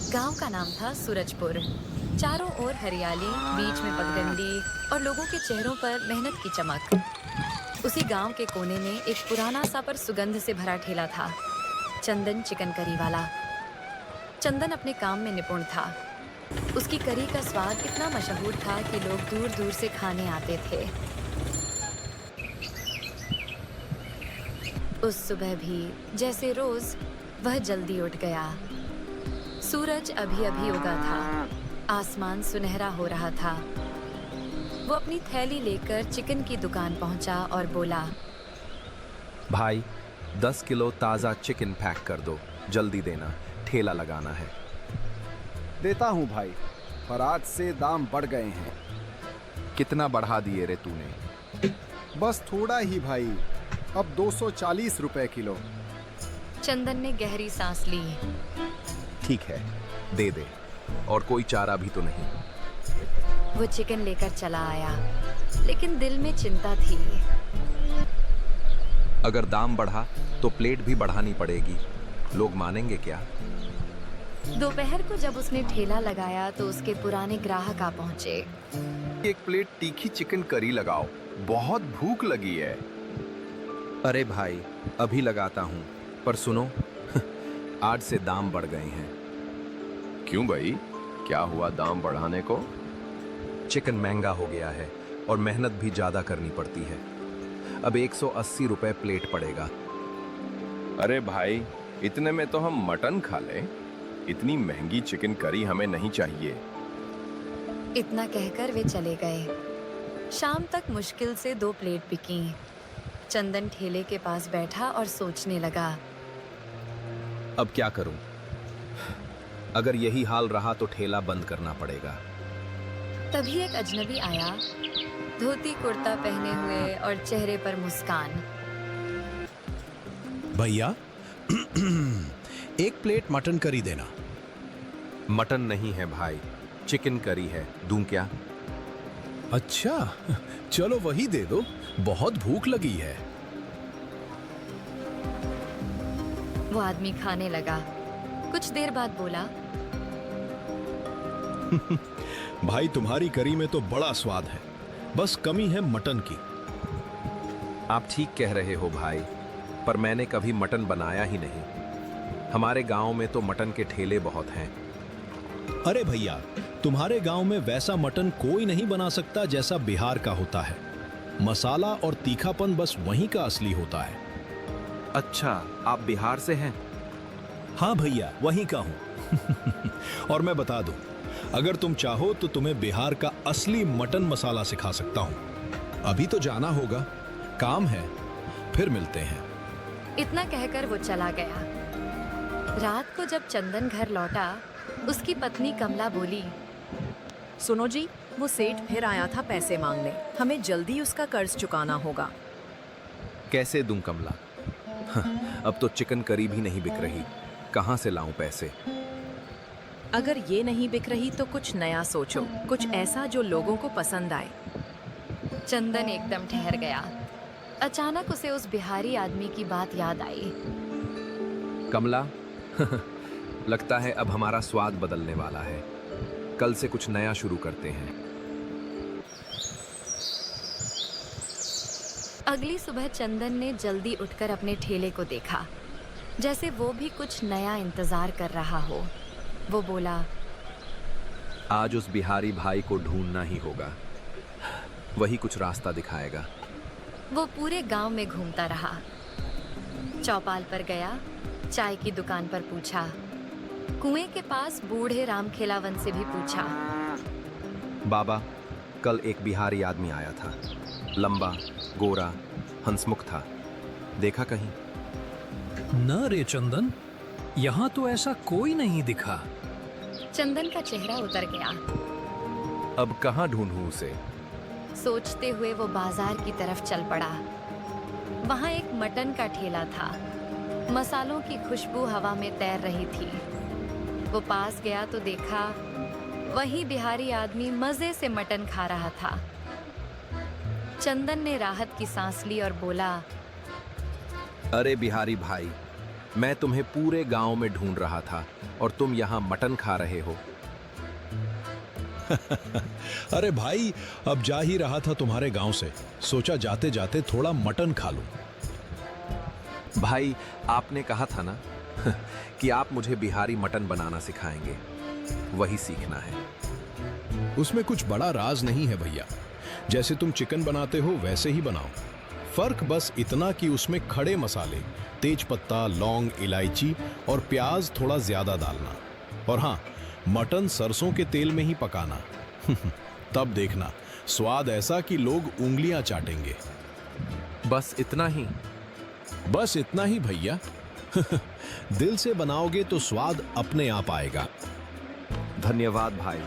गांव का नाम था सूरजपुर। चारों ओर हरियाली, बीच में पगडंडी और लोगों के चेहरों पर मेहनत की चमक। उसी गांव के कोने में एक पुराना सा पर सुगंध से भरा ठेला था, चंदन चिकन करी वाला। चंदन अपने काम में निपुण था। उसकी करी का स्वाद इतना मशहूर था कि लोग दूर दूर से खाने आते थे। उस सुबह भी जैसे रोज वह जल्दी उठ गया। सूरज अभी अभी उगा था, आसमान सुनहरा हो रहा था। वो अपनी थैली लेकर चिकन की दुकान पहुंचा और बोला, भाई 10 किलो ताज़ा चिकन पैक कर दो, जल्दी देना, ठेला लगाना है। देता हूँ भाई, पर आज से दाम बढ़ गए हैं। कितना बढ़ा दिए रे तूने? बस थोड़ा ही भाई, अब 240 रुपए किलो। चंदन ने गहरी सांस ली। ठीक है, दे दे, और कोई चारा भी तो नहीं। वो चिकन लेकर चला आया, लेकिन दिल में चिंता थी। अगर दाम बढ़ा तो प्लेट भी बढ़ानी पड़ेगी, लोग मानेंगे क्या? दोपहर को जब उसने ठेला लगाया तो उसके पुराने ग्राहक आ पहुंचे। एक प्लेट तीखी चिकन करी लगाओ, बहुत भूख लगी है। अरे भाई, अभी लगाता हूँ, पर सुनो आज से दाम बढ़ गए हैं। क्यों भाई, क्या हुआ दाम बढ़ाने को? चिकन महंगा हो गया है और मेहनत भी ज्यादा करनी पड़ती है। अब 180 रुपए प्लेट पड़ेगा। अरे भाई, इतने में तो हम मटन खा लें। इतनी महंगी चिकन करी हमें नहीं चाहिए। इतना कहकर वे चले गए। शाम तक मुश्किल से 2 प्लेट बिकी। चंदन ठेले के पास बैठा और सोचने लगा, अब क्या करूं? अगर यही हाल रहा तो ठेला बंद करना पड़ेगा। तभी एक अजनबी आया, धोती कुर्ता पहने हुए और चेहरे पर मुस्कान। भैया एक प्लेट मटन करी देना। मटन नहीं है भाई, चिकन करी है, दूं क्या? अच्छा, चलो वही दे दो, बहुत भूख लगी है। वो आदमी खाने लगा। कुछ देर बाद बोला, भाई तुम्हारी करी में तो बड़ा स्वाद है, बस कमी है मटन की। आप ठीक कह रहे हो भाई, पर मैंने कभी मटन बनाया ही नहीं। हमारे गांव में तो मटन के ठेले बहुत हैं। अरे भैया, तुम्हारे गांव में वैसा मटन कोई नहीं बना सकता जैसा बिहार का होता है। मसाला और तीखापन बस वहीं का असली होता है। अच्छा, आप बिहार से हैं? हाँ भैया, वहीं का हूं। और मैं बता दूं, अगर तुम चाहो तो तुम्हें बिहार का असली मटन मसाला सिखा सकता हूं। अभी तो जाना होगा, काम है, फिर मिलते हैं। इतना कहकर वो चला गया। रात को जब चंदन घर लौटा, उसकी पत्नी कमला बोली, सुनो जी, वो सेठ फिर आया था पैसे मांगने। हमें जल्दी उसका कर्ज चुकाना होगा। कैसे दूं कमला? अब तो चिकन करी भी नहीं बिक रही, कहां से लाऊं पैसे? अगर ये नहीं बिक रही तो कुछ नया सोचो, कुछ ऐसा जो लोगों को पसंद आए। चंदन एकदम ठहर गया। अचानक उसे उस बिहारी आदमी की बात याद आई। कमला, लगता है अब हमारा स्वाद बदलने वाला है। कल से कुछ नया शुरू करते हैं। अगली सुबह चंदन ने जल्दी उठकर अपने ठेले को देखा, जैसे वो भी कुछ नया इंतजार कर रहा हो। वो बोला, आज उस बिहारी भाई को ढूंढना ही होगा, वही कुछ रास्ता दिखाएगा। वो पूरे गांव में घूमता रहा। चौपाल पर गया, चाय की दुकान पर पूछा, कुएं के पास बूढ़े राम खेलावन से भी पूछा। बाबा, कल एक बिहारी आदमी आया था, लंबा, गोरा, हंसमुख था, देखा कहीं? न रे चंदन, यहाँ तो ऐसा कोई नहीं दिखा। चंदन का चेहरा उतर गया। अब कहाँ ढूंढूं उसे? सोचते हुए वो बाजार की तरफ चल पड़ा। वहाँ एक मटन का ठेला था। मसालों की खुशबू हवा में तैर रही थी। वो पास गया तो देखा, वही बिहारी आदमी मजे से मटन खा रहा था। चंदन ने राहत की सांस ली और बोला, अरे बिहारी भाई, मैं तुम्हें पूरे गांव में ढूंढ रहा था और तुम यहाँ मटन खा रहे हो। अरे भाई, अब जा ही रहा था तुम्हारे गांव से, सोचा जाते जाते थोड़ा मटन खा लूं। भाई, आपने कहा था ना कि आप मुझे बिहारी मटन बनाना सिखाएंगे, वही सीखना है। उसमें कुछ बड़ा राज नहीं है भैया, जैसे तुम चिकन बनाते हो वैसे ही बनाओ। फर्क बस इतना कि उसमें खड़े मसाले, तेज पत्ता, लौंग, इलायची और प्याज थोड़ा ज्यादा डालना। और हाँ, मटन सरसों के तेल में ही पकाना। तब देखना स्वाद ऐसा कि लोग उंगलियां चाटेंगे। बस इतना ही? बस इतना ही भैया। दिल से बनाओगे तो स्वाद अपने आप आएगा। धन्यवाद भाई।